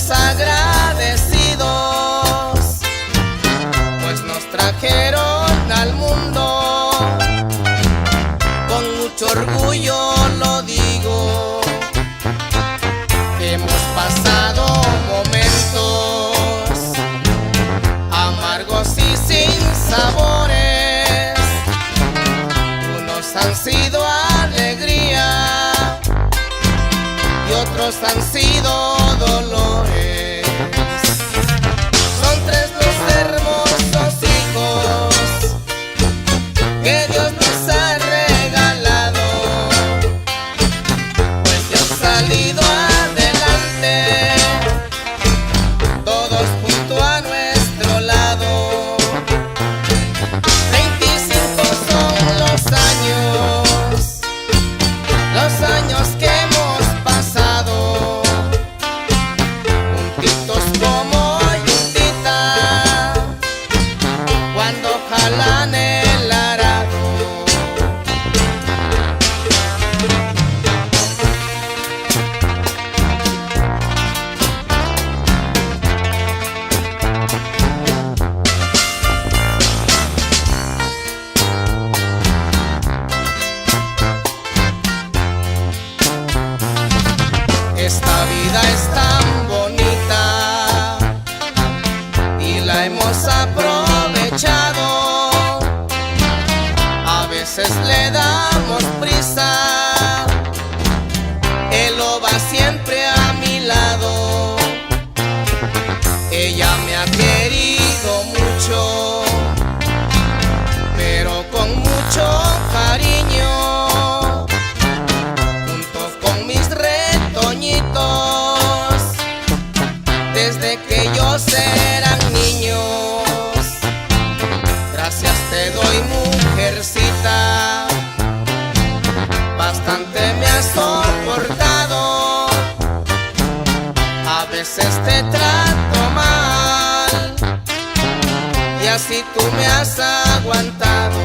estamos agradecidos, pues nos trajeron al mundo. Con mucho orgullo lo digo, hemos pasado momentos amargos y sin sabores. Unos han sido alegría y otros han sido dolores. Son tres los hermosos hijos que Dios nos ha regalado, pues ya han salido adelante, todos junto a nuestro lado. 25 son los años que hemos pasado, juntitos como yuntita, cuando jalan el arado. Esta vida es tan bonita y la hemos aprovechado. A veces le damos prisa, él lo va siempre a mi lado. Ella me ha querido mucho, pero con mucho cariño, junto con mis retoñitos, desde que ellos eran niños. Gracias te doy, mujercita, bastante me has soportado. A veces te trato mal y así tú me has aguantado.